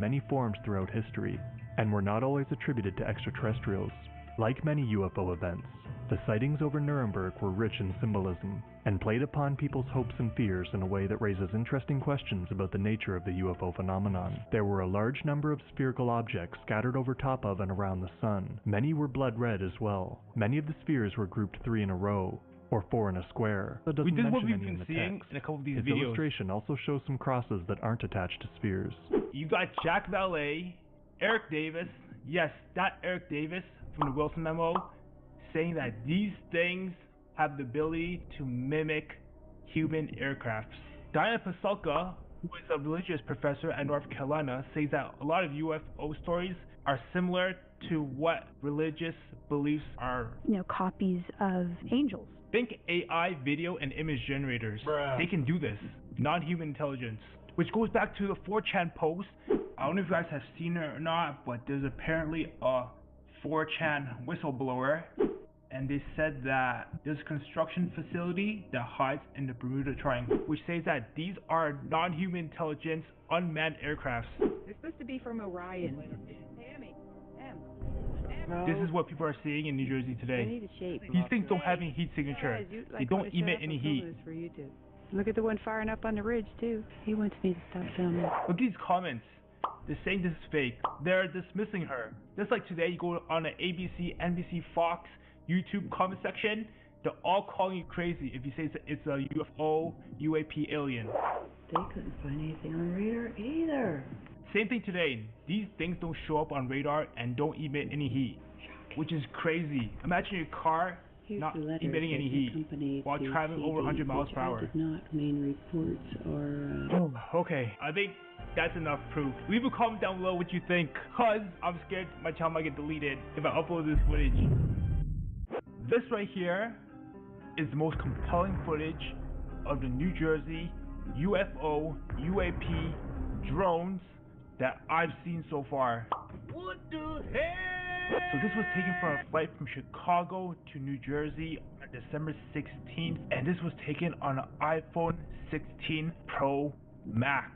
many forms throughout history, and were not always attributed to extraterrestrials. Like many UFO events, the sightings over Nuremberg were rich in symbolism, and played upon people's hopes and fears in a way that raises interesting questions about the nature of the UFO phenomenon. There were a large number of spherical objects scattered over top of and around the sun. Many were blood red as well. Many of the spheres were grouped 3 in a row, or 4 in a square. That doesn't mention any in the text. In a couple of these Its videos. illustration also shows some crosses that aren't attached to spheres. You got Jack Valet, Eric Davis, yes, that Eric Davis from the Wilson Memo, saying that these things have the ability to mimic human aircrafts. Diana Pasulka, who is a religious professor at North Carolina, says that a lot of UFO stories are similar to what religious beliefs are. Copies of angels. Think AI video and image generators. Bruh. They can do this. Non-human intelligence. Which goes back to the 4chan post. I don't know if you guys have seen it or not, but there's apparently a 4chan whistleblower, and they said that there's a construction facility that hides in the Bermuda Triangle, which says that these are non-human intelligence unmanned aircrafts. They're supposed to be from Orion. This is what people are seeing in New Jersey today. These things don't have any heat signature. They don't emit any heat. Look at the one firing up on the ridge too. He wants me to stop filming. Look at these comments. They're saying this is fake. They're dismissing her. Just like today, you go on the ABC, NBC, Fox, YouTube comment section, they're all calling you crazy if you say it's a UFO, UAP alien. They couldn't find anything on radar either. Same thing today. These things don't show up on radar and don't emit any heat, which is crazy. Imagine your car not emitting any heat while traveling over 100 miles per hour. Did not main reports or. Okay, I think that's enough proof. Leave a comment down below what you think, cause I'm scared my channel might get deleted if I upload this footage. This right here is the most compelling footage of the New Jersey UFO, UAP, drones that I've seen so far. What the hell? So this was taken from a flight from Chicago to New Jersey on December 16th, and this was taken on an iPhone 16 Pro Max.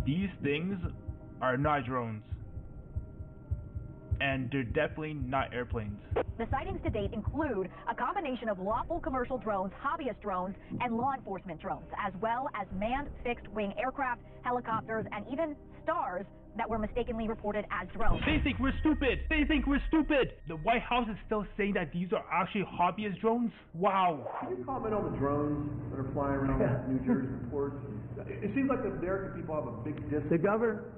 These things are not drones, and they're definitely not airplanes. The sightings to date include a combination of lawful commercial drones, hobbyist drones, and law enforcement drones, as well as manned fixed-wing aircraft, helicopters, and even stars that were mistakenly reported as drones. They think we're stupid! They think we're stupid! The White House is still saying that these are actually hobbyist drones? Wow. Can you comment on the drones that are flying around New Jersey ports? It seems like the American people have a big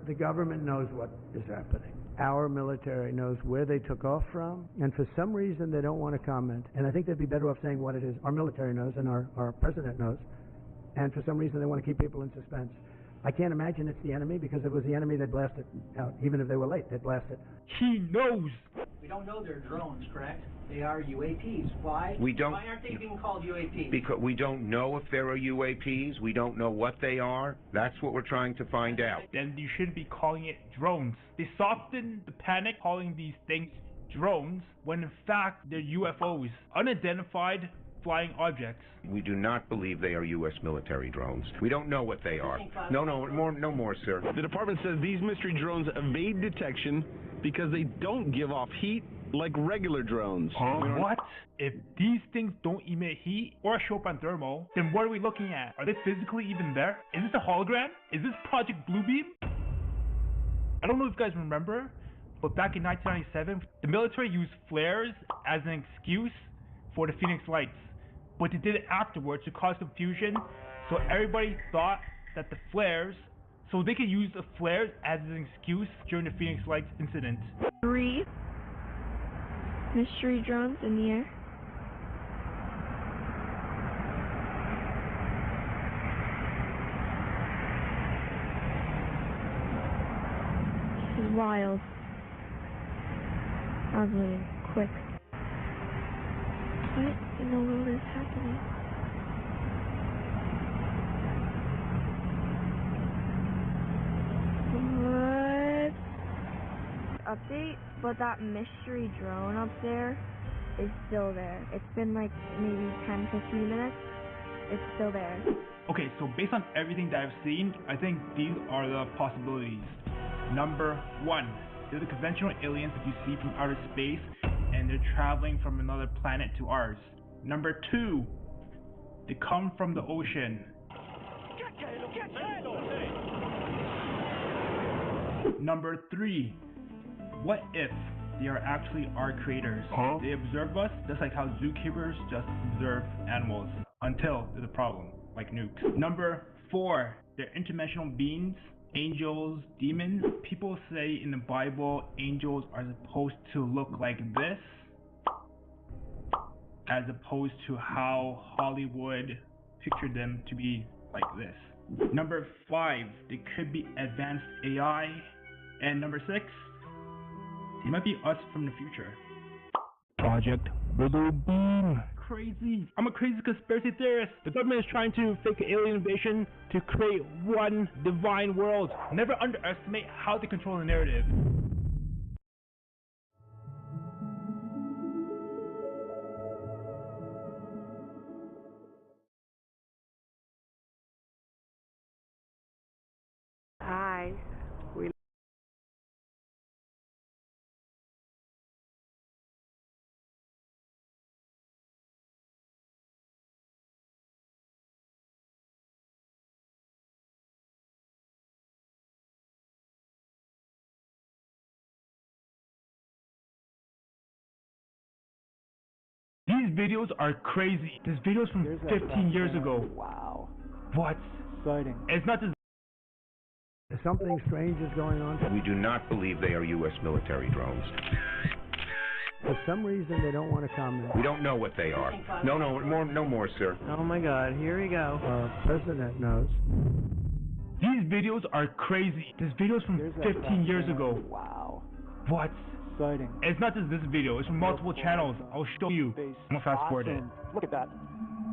The government knows what is happening. Our military knows where they took off from, and for some reason they don't want to comment. And I think they'd be better off saying what it is. Our military knows, and our president knows. And for some reason they want to keep people in suspense. I can't imagine it's the enemy, because if it was the enemy, they'd blast it out. Even if they were late, they'd blast it. He knows! We don't know they're drones, correct? They are UAPs. Why? Why aren't they being called UAPs? Because we don't know if there are UAPs. We don't know what they are. That's what we're trying to find out. Then you shouldn't be calling it drones. They softened the panic calling these things drones, when in fact they're UFOs, unidentified flying objects. We do not believe they are U.S. military drones. We don't know what they are. No more, sir. The department says these mystery drones evade detection because they don't give off heat like regular drones. What? If these things don't emit heat or show up on thermal, then what are we looking at? Are they physically even there? Is this a hologram? Is this Project Bluebeam? I don't know if you guys remember, but back in 1997, the military used flares as an excuse for the Phoenix Lights. But they did it afterwards to cause confusion, so everybody thought that the flares, so they could use the flares as an excuse during the Phoenix Lights incident. 3 mystery drones in the air. This is wild. I was moving quick. What in the world is happening? update, but that mystery drone up there is still there. It's been like maybe 10-15 minutes. It's still there. Okay, so based on everything that I've seen, I think these are the possibilities. Number 1, they're the conventional aliens that you see from outer space, and they're traveling from another planet to ours. Number 2, they come from the ocean. Number 3, what if they are actually our creators? They observe us just like how zookeepers just observe animals until there's a problem, like nukes. Number 4, they're interdimensional beings, angels, demons. People say in the Bible angels are supposed to look like this, as opposed to how Hollywood pictured them to be like this. Number 5, they could be advanced AI. And number 6, they might be us from the future. Project Blue Beam. Crazy. I'm a crazy conspiracy theorist. The government is trying to fake an alien invasion to create one divine world. Never underestimate how they control the narrative. Hi. These videos are crazy. This video is from 15 years ago. Wow. What? Exciting. It's not just Something strange is going on. We do not believe they are U.S. military drones. For some reason, they don't want to comment. We don't know what they are. No more, sir. Oh my God, here we go. President knows. These videos are crazy. This video is from 15 years ago. Wow. What? Exciting. It's not just this video. It's from multiple channels. I'll show you. I'm gonna fast forward it. Look at that.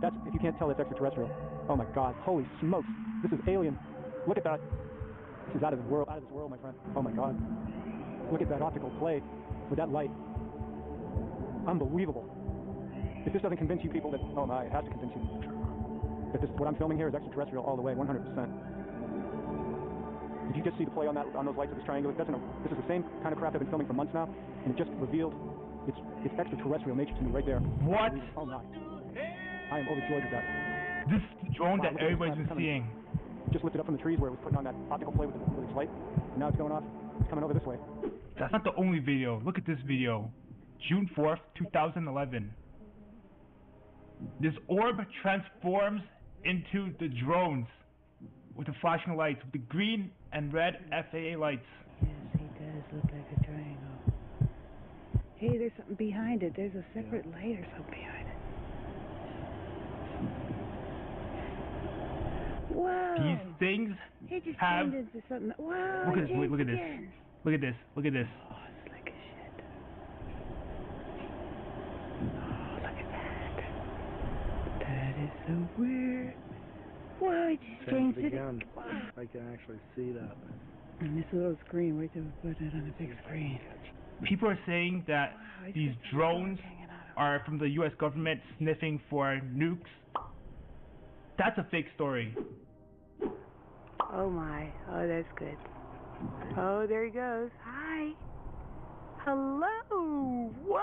That's, if you can't tell, it's extraterrestrial. Oh my God. Holy smokes. This is alien. Look at that. This is out of this world, my friend. Oh my God. Look at that optical play with that light. Unbelievable. If this doesn't convince you people that, oh my, it has to convince you that this, what I'm filming here is extraterrestrial all the way, 100%. Did you just see the play on those lights of this triangle? This is the same kind of craft I've been filming for months now, and it just revealed its extraterrestrial nature to me right there. What? Oh my. I am overjoyed with that. This drone that everybody's been seeing. Just lifted up from the trees where it was putting on that optical play with its light, and now it's going off. It's coming over this way. That's not the only video. Look at this video. June 4th, 2011. This orb transforms into the drones with the flashing lights, with the green and red FAA lights. Yes, he does look like a triangle. Hey, there's something behind it. There's a separate light or something behind it. Whoa! These things He just have... turned into something. Whoa! Look at this, look at this. Again. Look at this, look at this. Oh, it's like a shit. Oh, look at that. That is so weird. Whoa, he just changed it. Wow. I can actually see that. And this little screen, wait till we put it on a big screen. People are saying that these drones are from the U.S. government sniffing for nukes. That's a fake story. Oh my, oh that's good. Oh, there he goes. Hi. Hello. Whoa.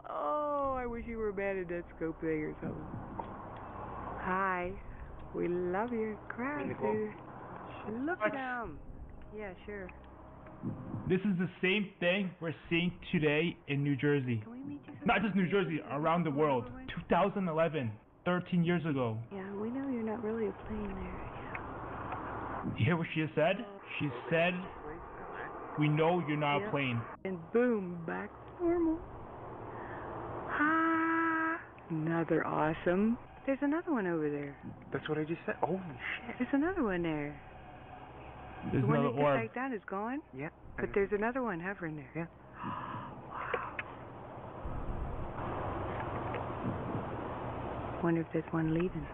Oh, I wish you were bad at that scope thing or something. Hi. We love your crowd, dude. Look at them. Yeah, sure. This is the same thing we're seeing today in New Jersey. Can we meet you? Not just New Jersey, around the world. 2011, 13 years ago. Yeah, we know you're not really a plane there. You hear what she just said? She said, we know you're not a plane. And boom, back to normal. Ah, another awesome. There's another one over there. That's what I just said. Holy shit. There's another one there. There's the one another that orb. gets like that is gone? Yeah. But there's another one hovering there. Yeah. Wonder if there's one leaving.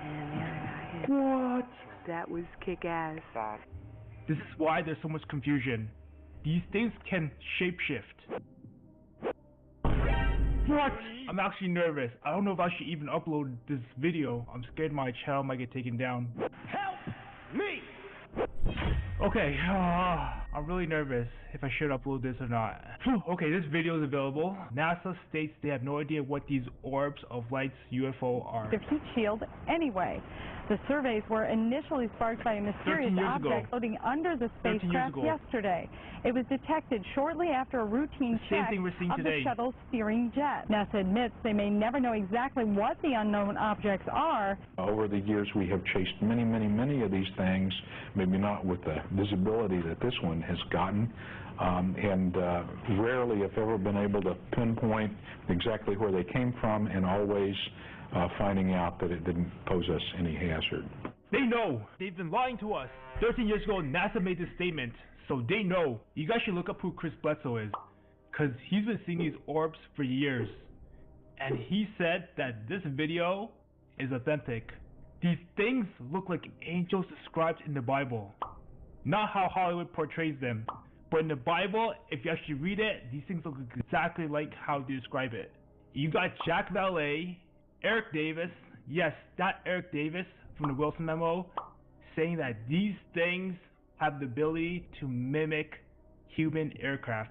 And the other guy is. What? That was kick-ass. This is why there's so much confusion. these things can shapeshift. What? I'm actually nervous. I don't know if I should even upload this video. I'm scared my channel might get taken down. Help me! Okay, I'm really nervous if I should upload this or not. Okay, this video is available. NASA states they have no idea what these orbs of lights UFO are. Their heat shield anyway. The surveys were initially sparked by a mysterious object floating under the spacecraft yesterday. It was detected shortly after a routine check of the shuttle's steering jet. NASA admits they may never know exactly what the unknown objects are. Over the years, we have chased many of these things, maybe not with the visibility that this one has gotten, and rarely, if ever, been able to pinpoint exactly where they came from, and always finding out that it didn't pose us any hazard. They know. They've been lying to us. 13 years ago, NASA made this statement, so they know. You guys should look up who Chris Bledsoe is, because he's been seeing these orbs for years. And he said that this video is authentic. These things look like angels described in the Bible. Not how Hollywood portrays them, but in the Bible, if you actually read it, these things look exactly like how they describe it. You got Jack Valet, Eric Davis, yes, that Eric Davis from the Wilson Memo, saying that these things have the ability to mimic human aircrafts.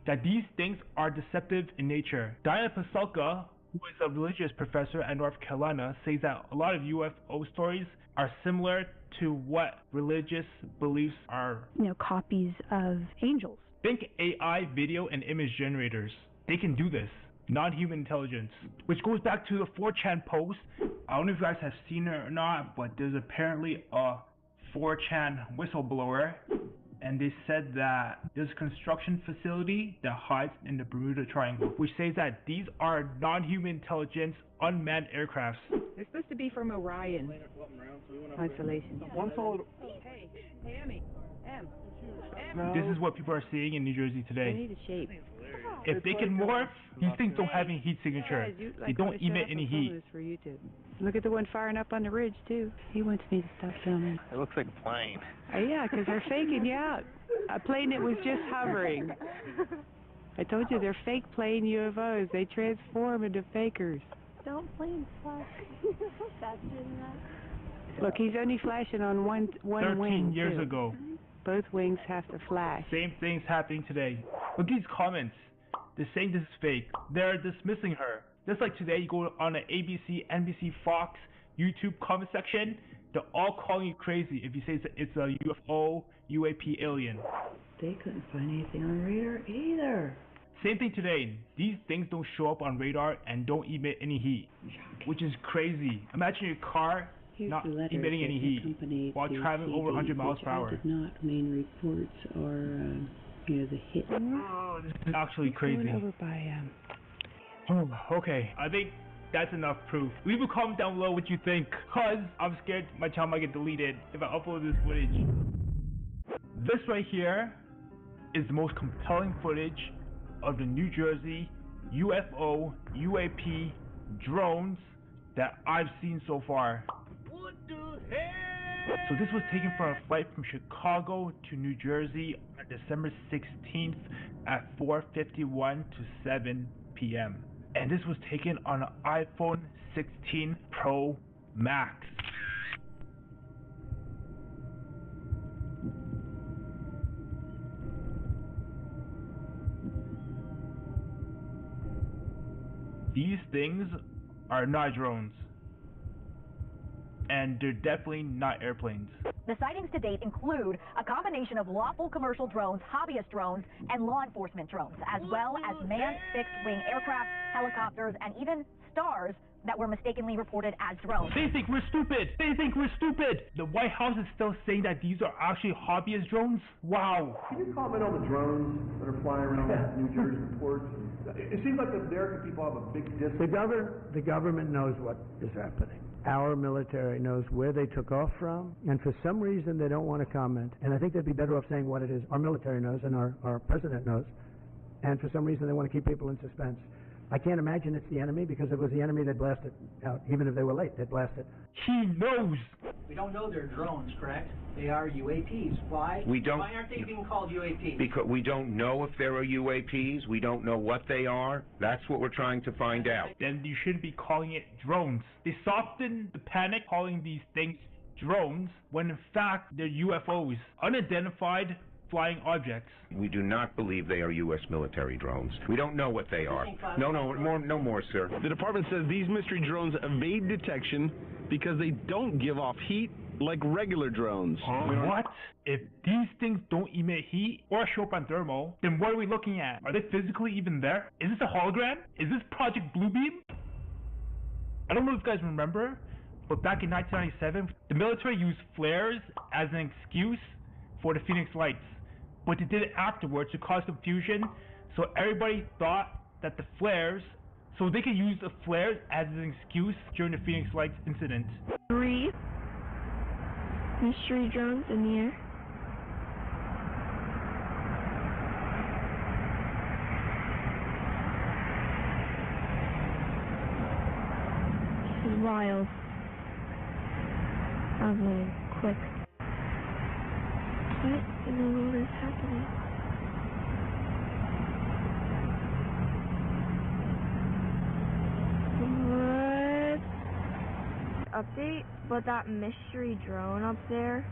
That these things are deceptive in nature. Diana Pasulka, who is a religious professor at North Carolina, says that a lot of UFO stories are similar to what religious beliefs are. Copies of angels. Think AI video and image generators. They can do this. Non-human intelligence, which goes back to the 4chan post. I don't know if you guys have seen it or not, but there's apparently a 4chan whistleblower, and they said that there's a construction facility that hides in the Bermuda Triangle, which says that these are non-human intelligence unmanned aircrafts. They're supposed to be from Orion constellation. Hey, Emmy, This is what people are seeing in New Jersey today. They need a shape. If they can morph, these things don't have any heat signature. They don't emit any heat. For YouTube. Look at the one firing up on the ridge, too. He wants me to stop filming. It looks like a plane. Yeah, because they're faking you out. A plane that was just hovering. I told you, they're fake plane UFOs. They transform into fakers. Don't planes flash faster than that? Look, he's only flashing on one 13 wing, years too. ago. Both wings have to flash. Same thing's happening today. Look at these comments. They're saying this is fake. They're dismissing her. Just like today, you go on the ABC, NBC, Fox, YouTube comment section, they're all calling you crazy if you say it's a UFO, UAP alien. They couldn't find anything on the radar either. Same thing today. These things don't show up on radar and don't emit any heat, which is crazy. Imagine your car not emitting any heat while traveling over 100 miles per hour. Did not main reports or the hit. Oh, this is actually crazy. Over by, okay, I think that's enough proof. Leave a comment down below what you think, cause I'm scared my channel might get deleted if I upload this footage. This right here is the most compelling footage of the New Jersey UFO, UAP drones that I've seen so far. What the hell? So this was taken from a flight from Chicago to New Jersey on December 16th at 4:51 to 7 p.m. And this was taken on an iPhone 16 Pro Max. These things are not drones. And they're definitely not airplanes. The sightings to date include a combination of lawful commercial drones, hobbyist drones, and law enforcement drones, as well as manned fixed-wing aircraft, helicopters, and even stars that were mistakenly reported as drones. They think we're stupid! They think we're stupid! The White House is still saying that these are actually hobbyist drones? Wow. Can you comment on the drones that are flying around New Jersey ports? It seems like the American people have a big dislike. The government knows what is happening. Our military knows where they took off from, and for some reason they don't want to comment. And I think they'd be better off saying what it is. Our military knows, and our president knows, and for some reason they want to keep people in suspense. I can't imagine it's the enemy, because if it was the enemy, they'd blast it out. Even if they were late, they'd blast it. He knows. We don't know they're drones, correct? They are UAPs. Why? We don't. Why aren't they being called UAPs? Because we don't know if there are UAPs. We don't know what they are. That's what we're trying to find out. Then you shouldn't be calling it drones. They soften the panic calling these things drones when in fact they're UFOs, unidentified flying objects. We do not believe they are U.S. military drones. We don't know what they are. No more, sir. The department says these mystery drones evade detection because they don't give off heat like regular drones. What? If these things don't emit heat or show up on thermal, then what are we looking at? Are they physically even there? Is this a hologram? Is this Project Bluebeam? I don't know if you guys remember, but back in 1997, the military used flares as an excuse for the Phoenix Lights. But they did it afterwards to cause confusion, so everybody thought that the flares, so they could use the flares as an excuse during the Phoenix Lights incident. 3 mystery drones in the air. This is wild. I'm moving quick. What in the world is happening? What? Update, but that mystery drone up there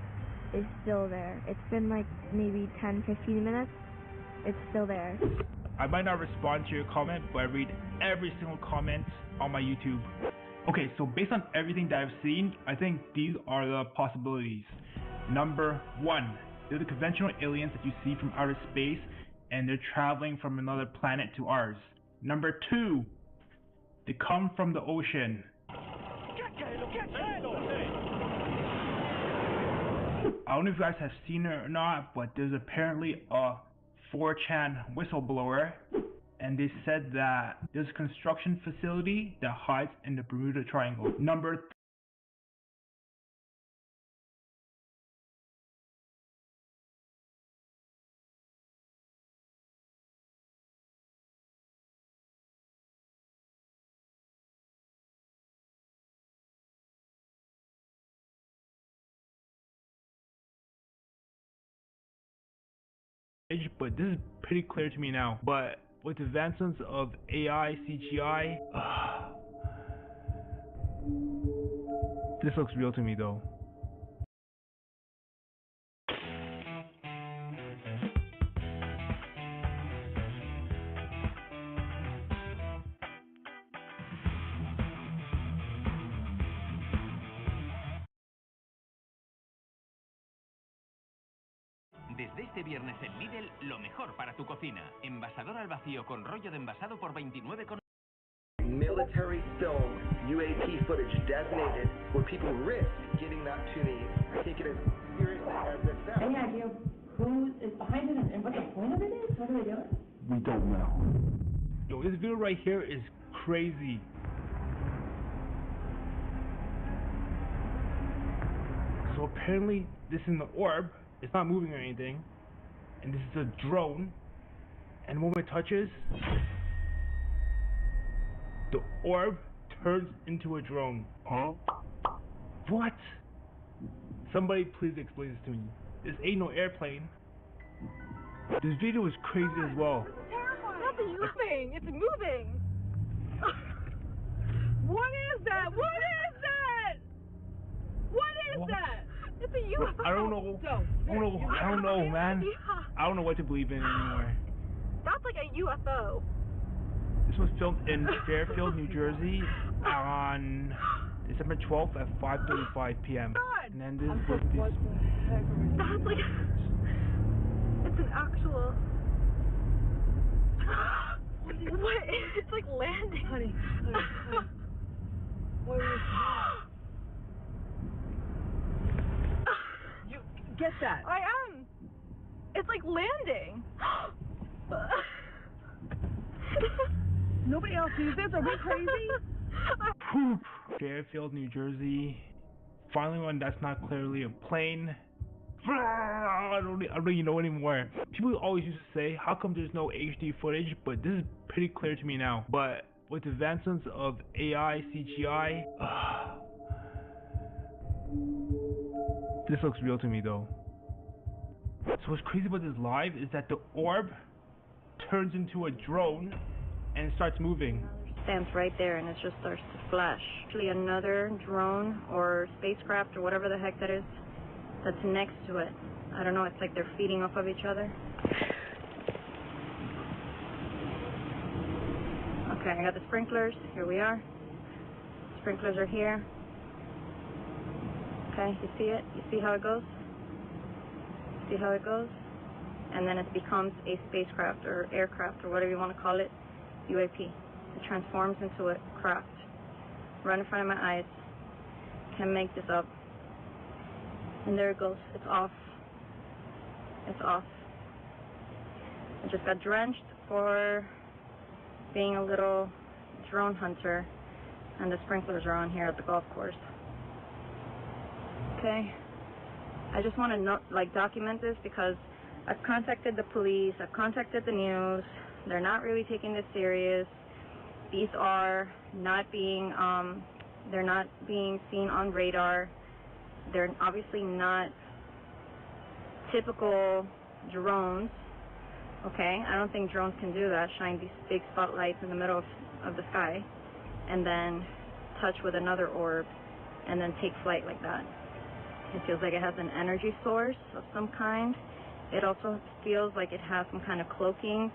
is still there. It's been like maybe 10-15 minutes. It's still there. I might not respond to your comment, but I read every single comment on my YouTube. Okay, so based on everything that I've seen, I think these are the possibilities. Number 1. They're the conventional aliens that you see from outer space, and they're traveling from another planet to ours. Number 2, they come from the ocean. I don't know if you guys have seen it or not, but there's apparently a 4chan whistleblower, and they said that there's a construction facility that hides in the Bermuda Triangle. Number but this is pretty clear to me now. But with the advancements of AI, CGI, this looks real to me though. Desde este viernes en Lidl, lo mejor para tu cocina. Envasador al vacío con rollo de envasado por 29,. Military film UAP footage designated where people risk getting that to me. I take it as seriously as it sounds. Any idea who is behind it and what the point of it is? What are they doing? We don't know. Yo, this video right here is crazy. So apparently this is an orb. It's not moving or anything, and this is a drone, and the moment it touches, the orb turns into a drone. Huh? What? Somebody please explain this to me. This ain't no airplane. This video is crazy as well. It's terrifying. Nothing's moving. It's moving. What is that? What is that? What is that? It's a UFO. I don't know. I don't know, man. I don't know what to believe in anymore. That's like a UFO. This was filmed in Fairfield, New Jersey on December 12th at 5:35 p.m. God. And then this was That's like it's an actual. What? It's like landing. Honey. What are you doing? Get that. I am. It's like landing. Nobody else sees this? Are we crazy? Poop. Fairfield, New Jersey. Finally one that's not clearly a plane. I don't even know anymore. People always used to say, how come there's no HD footage? But this is pretty clear to me now. But with advancements of AI, CGI. This looks real to me though. So what's crazy about this live is that the orb turns into a drone and starts moving. Stands right there and it just starts to flash. Actually another drone or spacecraft or whatever the heck that is that's next to it. I don't know, it's like they're feeding off of each other. Okay, I got the sprinklers. Here we are. Sprinklers are here. Okay, you see it? You see how it goes? See how it goes? And then it becomes a spacecraft or aircraft or whatever you want to call it, UAP. It transforms into a craft. Right in front of my eyes. Can't make this up. And there it goes. It's off. It's off. I just got drenched for being a little drone hunter, and the sprinklers are on here at the golf course. Okay, I just want to document this because I've contacted the police, I've contacted the news. They're not really taking this serious. These are not being they're not being seen on radar. They're obviously not typical drones. Okay, I don't think drones can do that, shine these big spotlights in the middle of the sky and then touch with another orb and then take flight like that. It feels like it has an energy source of some kind. It also feels like it has some kind of cloaking.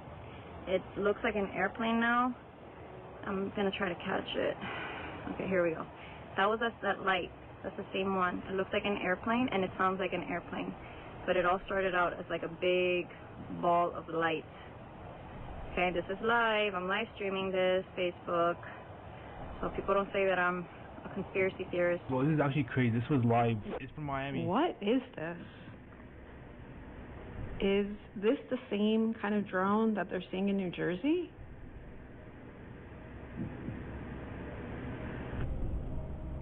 It looks like an airplane now. I'm gonna try to catch it. Okay, here we go. That was that light. That's the same one. It looks like an airplane and it sounds like an airplane. But it all started out as like a big ball of light. Okay, this is live. I'm live streaming this, Facebook. So people don't say that I'm a conspiracy theorist. Well, this is actually crazy. This was live. It's from Miami. What is this? Is this the same kind of drone that they're seeing in New Jersey?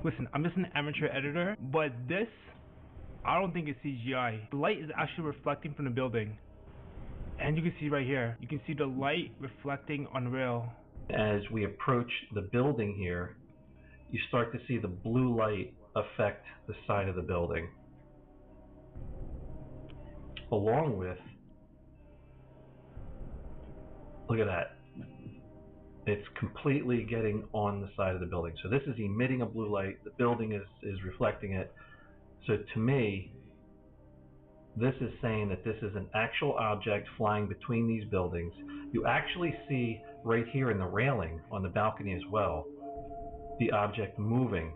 Listen, I'm just an amateur editor, but this, I don't think it's CGI. The light is actually reflecting from the building. And you can see right here, you can see the light reflecting on rail. As we approach the building here, you start to see the blue light affect the side of the building. Along with, look at that. It's completely getting on the side of the building. So this is emitting a blue light, the building is reflecting it. So to me, this is saying that this is an actual object flying between these buildings. You actually see right here in the railing on the balcony as well, the object moving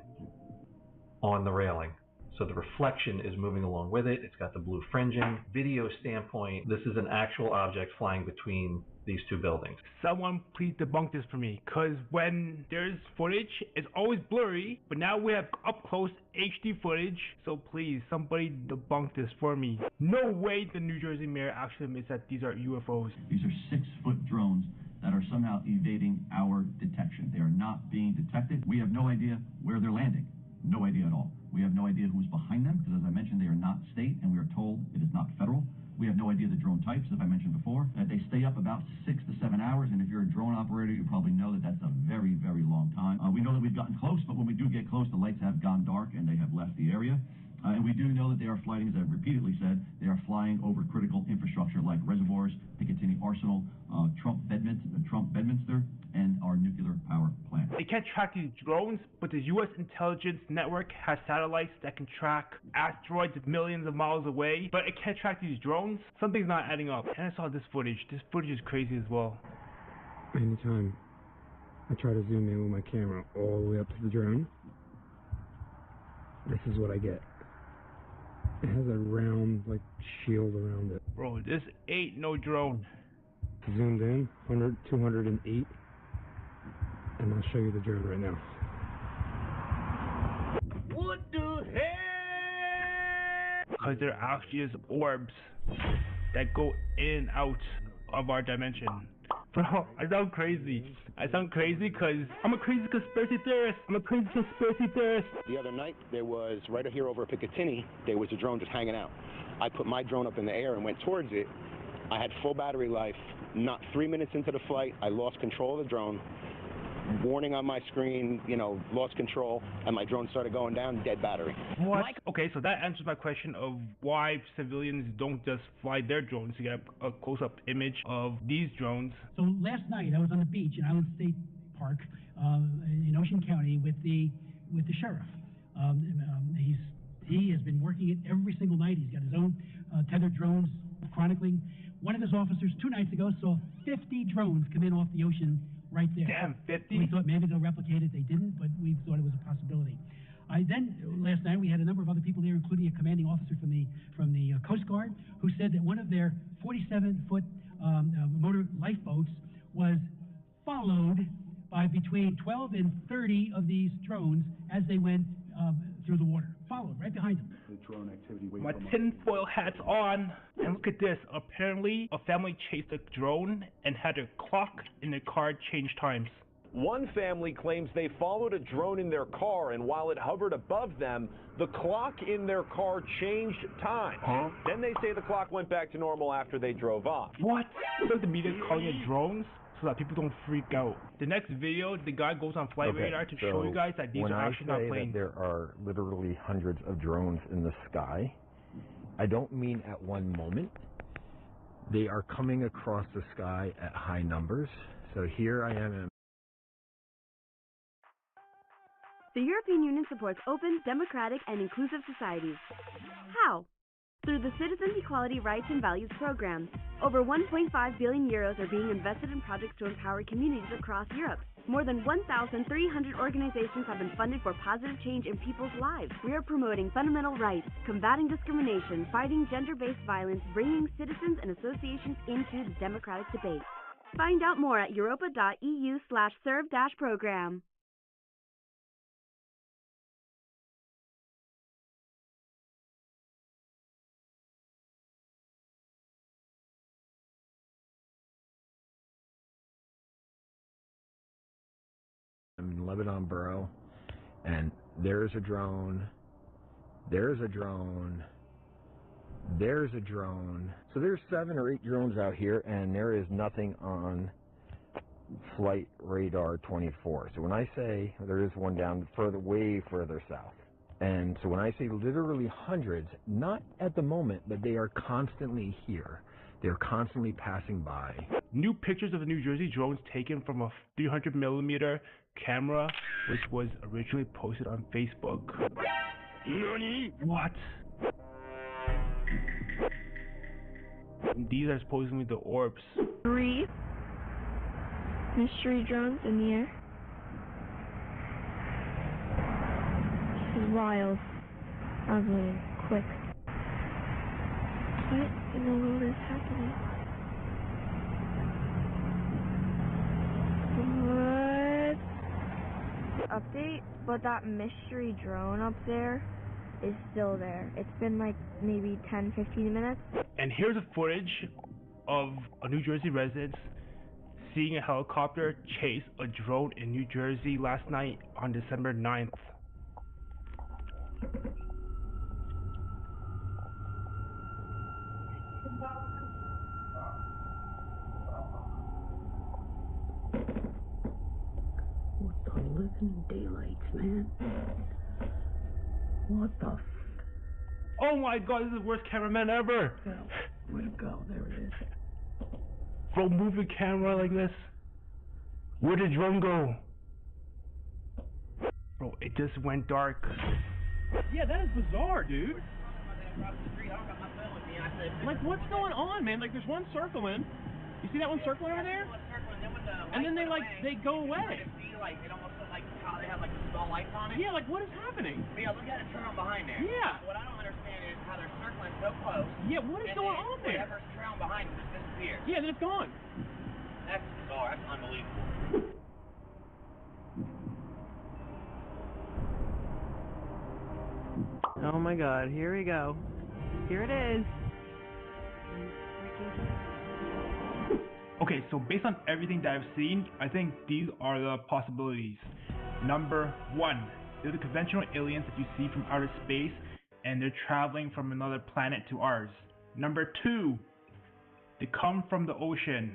on the railing. So the reflection is moving along with it. It's got the blue fringing. Video standpoint, this is an actual object flying between these two buildings. Someone please debunk this for me, because when there's footage, it's always blurry, but now we have up close HD footage, so please, somebody debunk this for me. No way the New Jersey mayor actually admits that these are UFOs. These are 6-foot drones that are somehow evading our detection. They are not being detected. We have no idea where they're landing. No idea at all. We have no idea who's behind them, because as I mentioned, they are not state, and we are told it is not federal. We have no idea the drone types, as I mentioned before. They stay up about 6 to 7 hours, and if you're a drone operator, you probably know that that's a very, very long time. We know that we've gotten close, but when we do get close, the lights have gone dark, and they have left the area. And we do know that they are flying, as I've repeatedly said, they are flying over critical infrastructure like reservoirs, Picatinny Arsenal, Trump Bedminster, and our nuclear power plant. They can't track these drones, but the U.S. intelligence network has satellites that can track asteroids millions of miles away, but it can't track these drones. Something's not adding up. And I saw this footage. This footage is crazy as well. Anytime I try to zoom in with my camera all the way up to the drone, this is what I get. It has a round, like, shield around it. Bro, this ain't no drone. Zoomed in, 208. And I'll show you the drone right now. What the heck? Because there actually is orbs that go in and out of our dimension. Bro, I sound crazy. I sound crazy because I'm a crazy conspiracy theorist. The other night, there was, right here over Picatinny, there was a drone just hanging out. I put my drone up in the air and went towards it. I had full battery life. Not 3 minutes into the flight, I lost control of the drone. warning on my screen, you know, lost control, and my drone started going down, dead battery. What? Okay, so that answers my question of why civilians don't just fly their drones to get a close-up image of these drones. So last night I was on the beach in Island State Park in Ocean County with the sheriff. He has been working it every single night. He's got his own tethered drones chronicling. One of his officers 2 nights ago saw 50 drones come in off the ocean right there. Damn, 50? We thought maybe they'll replicate it. They didn't, but we thought it was a possibility. Then last night we had a number of other people there, including a commanding officer from the Coast Guard, who said that one of their 47-foot motor lifeboats was followed by between 12 and 30 of these drones as they went through the water. Followed right behind them. The drone activity. My tinfoil hat's on, and look at this. Apparently, a family chased a drone and had a clock in their car change times. One family claims they followed a drone in their car, and while it hovered above them, the clock in their car changed time. Huh? Then they say the clock went back to normal after they drove off. What? So the media's calling it drones so that people don't freak out. The next video, the guy goes on flight radar to show you guys that these are actually not planes. When I say that there are literally hundreds of drones in the sky, I don't mean at one moment. They are coming across the sky at high numbers. So here I am in The European Union supports open, democratic, and inclusive societies. How? Through the Citizens' Equality Rights and Values Program. Over 1.5 billion euros are being invested in projects to empower communities across Europe. More than 1,300 organizations have been funded for positive change in people's lives. We are promoting fundamental rights, combating discrimination, fighting gender-based violence, bringing citizens and associations into the democratic debate. Find out more at europa.eu/serve-program. I'm in Lebanon Borough, and there's a drone, there's a drone, there's a drone. So there's 7 or 8 drones out here, and there is nothing on flight radar 24. So when I say there is one down way further south, and so when I say literally hundreds, not at the moment, but they are constantly here. They're constantly passing by. New pictures of the New Jersey drones taken from a 300mm camera, which was originally posted on Facebook. NANI? What? These are supposedly the orbs. 3 mystery drones in the air. This is wild. I was moving quick. What in the world is happening? What? Update, but that mystery drone up there is still there. It's been like maybe 10-15 minutes. And here's a footage of a New Jersey resident seeing a helicopter chase a drone in New Jersey last night on December 9th. What the living daylights, man? What the Oh my god, this is the worst cameraman ever! Where'd it go? There it is. Bro, move the camera like this. Where did the drone go? Bro, it just went dark. Yeah, that is bizarre, dude. Like, what's going on, man? Like, there's one circling. You see that one circling over there? And then they go away. It almost looks like how they have like the small lights on it. Yeah, like what is happening? But yeah, look at it turn on behind there. Yeah. What I don't understand is how they're circling so close. Yeah, what is going on there? Whatever's trailing behind them just disappears. Yeah, then it's gone. That's bizarre. That's unbelievable. Oh my god, here we go. Here it is. Okay, so based on everything that I've seen, I think these are the possibilities. Number 1, they're the conventional aliens that you see from outer space, and they're traveling from another planet to ours. Number 2, they come from the ocean.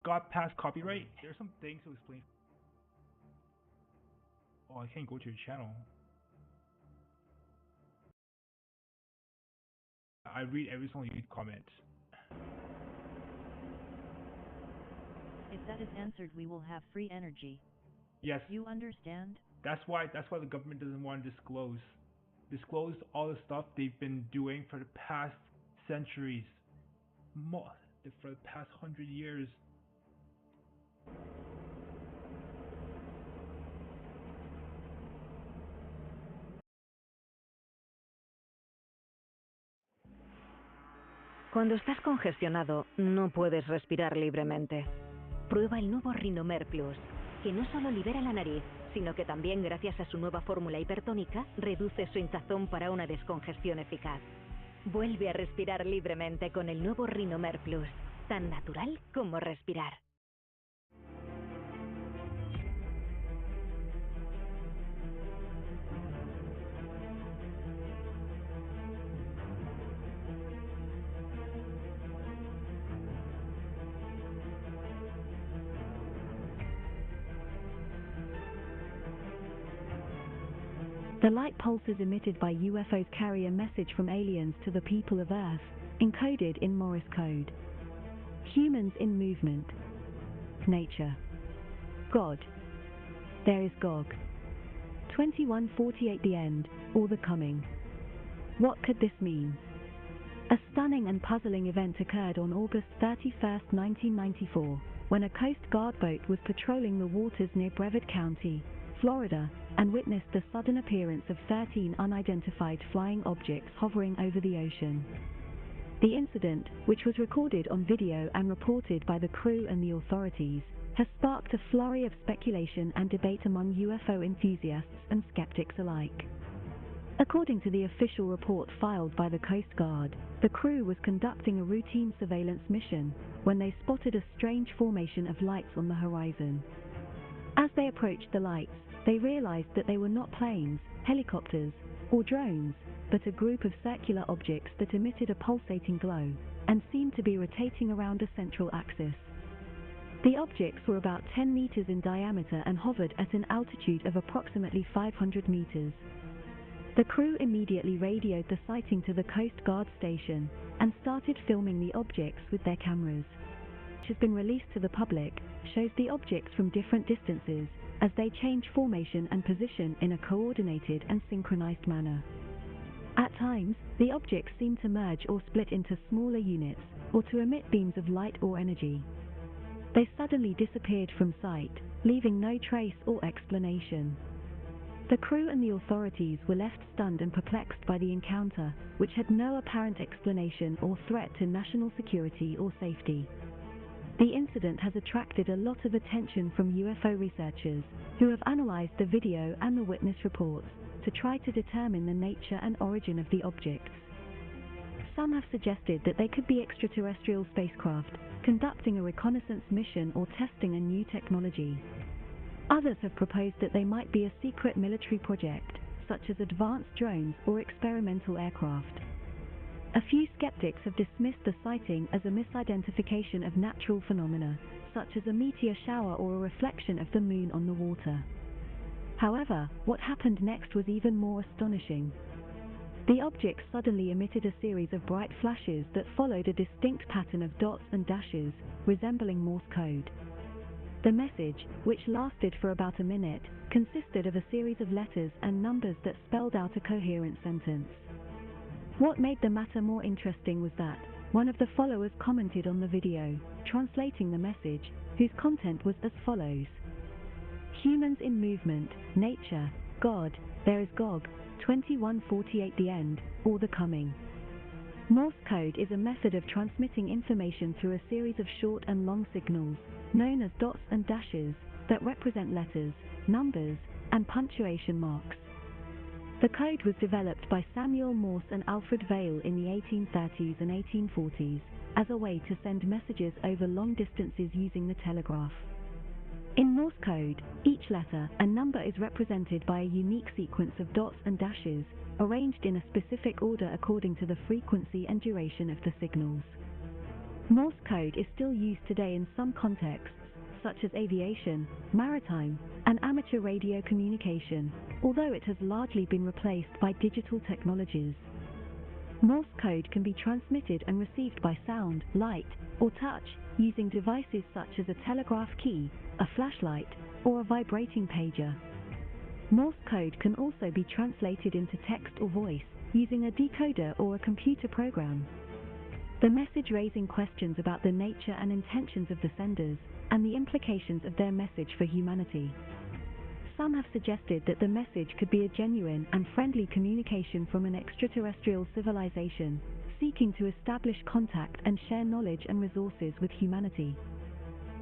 got past copyright, there's some things to explain. Oh, I can't go to your channel. I read every single YouTube comment. If that is answered, we will have free energy. Yes. You understand? That's why the government doesn't want to disclose all the stuff they've been doing for the past centuries, for the past 100 years. Cuando estás congestionado, no puedes respirar libremente. Prueba el nuevo Rhinomer Plus, que no solo libera la nariz, sino que también, gracias a su nueva fórmula hipertónica, reduce su hinchazón para una descongestión eficaz. Vuelve a respirar libremente con el nuevo Rhinomer Plus, tan natural como respirar. The light pulses emitted by UFOs carry a message from aliens to the people of Earth, encoded in Morse code. Humans in movement. Nature. God. There is Gog. 2148 the end, or the coming. What could this mean? A stunning and puzzling event occurred on August 31, 1994, when a Coast Guard boat was patrolling the waters near Brevard County, Florida, and witnessed the sudden appearance of 13 unidentified flying objects hovering over the ocean. The incident, which was recorded on video and reported by the crew and the authorities, has sparked a flurry of speculation and debate among UFO enthusiasts and skeptics alike. According to the official report filed by the Coast Guard, the crew was conducting a routine surveillance mission when they spotted a strange formation of lights on the horizon. As they approached the lights, they realized that they were not planes, helicopters, or drones, but a group of circular objects that emitted a pulsating glow and seemed to be rotating around a central axis. The objects were about 10 meters in diameter and hovered at an altitude of approximately 500 meters. The crew immediately radioed the sighting to the Coast Guard station and started filming the objects with their cameras. Which has been released to the public, shows the objects from different distances as they change formation and position in a coordinated and synchronized manner. At times, the objects seem to merge or split into smaller units, or to emit beams of light or energy. They suddenly disappeared from sight, leaving no trace or explanation. The crew and the authorities were left stunned and perplexed by the encounter, which had no apparent explanation or threat to national security or safety. The incident has attracted a lot of attention from UFO researchers, who have analyzed the video and the witness reports to try to determine the nature and origin of the objects. Some have suggested that they could be extraterrestrial spacecraft, conducting a reconnaissance mission or testing a new technology. Others have proposed that they might be a secret military project, such as advanced drones or experimental aircraft. A few skeptics have dismissed the sighting as a misidentification of natural phenomena, such as a meteor shower or a reflection of the moon on the water. However, what happened next was even more astonishing. The objects suddenly emitted a series of bright flashes that followed a distinct pattern of dots and dashes, resembling Morse code. The message, which lasted for about a minute, consisted of a series of letters and numbers that spelled out a coherent sentence. What made the matter more interesting was that one of the followers commented on the video, translating the message, whose content was as follows: Humans in movement, nature, God, there is Gog, 2148 the end, or the coming. Morse code is a method of transmitting information through a series of short and long signals, known as dots and dashes, that represent letters, numbers, and punctuation marks. The code was developed by Samuel Morse and Alfred Vail in the 1830s and 1840s as a way to send messages over long distances using the telegraph. In Morse code, each letter and number is represented by a unique sequence of dots and dashes, arranged in a specific order according to the frequency and duration of the signals. Morse code is still used today in some contexts, such as aviation, maritime, and amateur radio communication, although it has largely been replaced by digital technologies. Morse code can be transmitted and received by sound, light, or touch using devices such as a telegraph key, a flashlight, or a vibrating pager. Morse code can also be translated into text or voice using a decoder or a computer program. The message raising questions about the nature and intentions of the senders and the implications of their message for humanity. Some have suggested that the message could be a genuine and friendly communication from an extraterrestrial civilization seeking to establish contact and share knowledge and resources with humanity.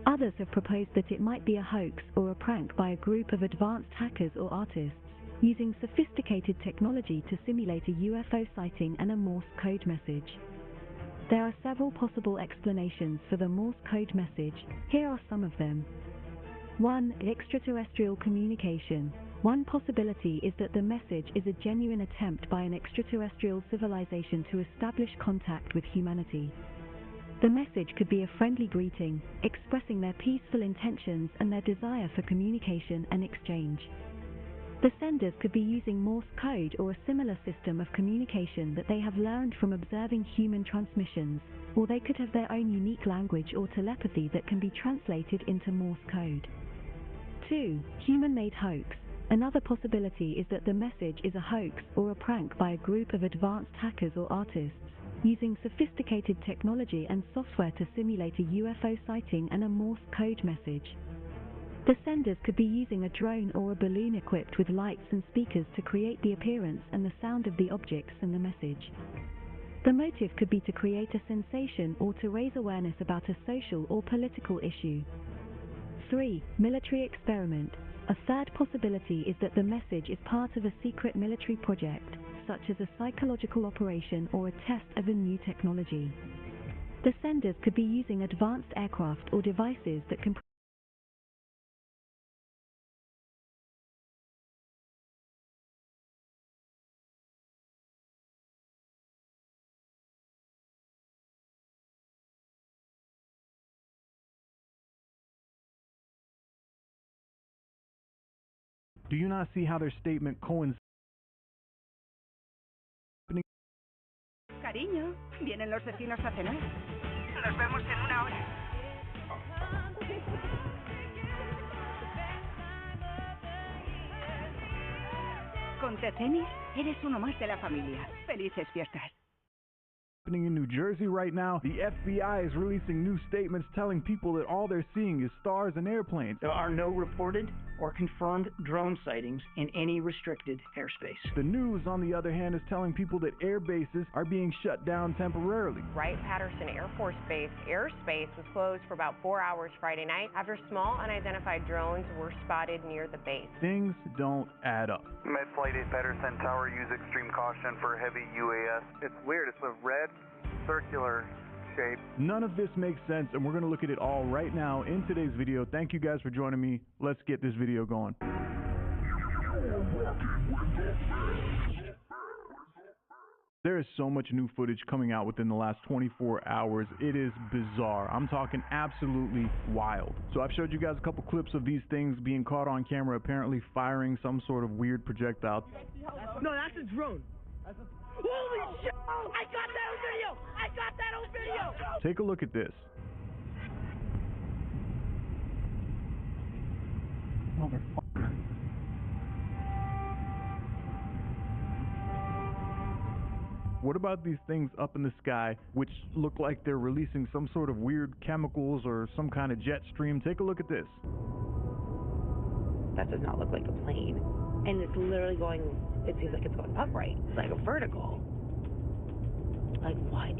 Others have proposed that it might be a hoax or a prank by a group of advanced hackers or artists using sophisticated technology to simulate a UFO sighting and a Morse code message. There are several possible explanations for the Morse code message. Here are some of them. 1. Extraterrestrial communication. One possibility is that the message is a genuine attempt by an extraterrestrial civilization to establish contact with humanity. The message could be a friendly greeting, expressing their peaceful intentions and their desire for communication and exchange. The senders could be using Morse code or a similar system of communication that they have learned from observing human transmissions, or they could have their own unique language or telepathy that can be translated into Morse code. 2. Human-made hoax. Another possibility is that the message is a hoax or a prank by a group of advanced hackers or artists using sophisticated technology and software to simulate a UFO sighting and a Morse code message. The senders could be using a drone or a balloon equipped with lights and speakers to create the appearance and the sound of the objects and the message. The motive could be to create a sensation or to raise awareness about a social or political issue. 3. Military experiment. A third possibility is that the message is part of a secret military project, such as a psychological operation or a test of a new technology. The senders could be using advanced aircraft or devices that can Do you not see how their statement coincides? Cariño, vienen los vecinos a cenar. Nos vemos en una hora. Con tenis, eres uno más de la familia. Felices fiestas. In New Jersey right now, the FBI is releasing new statements telling people that all they're seeing is stars and airplanes. There are no reported or confirmed drone sightings in any restricted airspace. The news, on the other hand, is telling people that air bases are being shut down temporarily. Wright-Patterson Air Force Base airspace was closed for about 4 hours Friday night after small unidentified drones were spotted near the base. Things don't add up. Med Flight 8 Patterson Tower, use extreme caution for heavy UAS. It's weird, it's a red circular shape. None of this makes sense, and we're going to look at it all right now in today's video. Thank you guys for joining me. Let's get this video going. There is so much new footage coming out within the last 24 hours. It is bizarre. I'm talking absolutely wild. So I've showed you guys a couple clips of these things being caught on camera, apparently firing some sort of weird projectile. No, that's a drone. Holy shit! I got that on video! I got that on video! Take a look at this. Motherfucker. What about these things up in the sky which look like they're releasing some sort of weird chemicals or some kind of jet stream? Take a look at this. That does not look like a plane. And it's literally going, it seems like it's going upright, like a vertical. Like, what is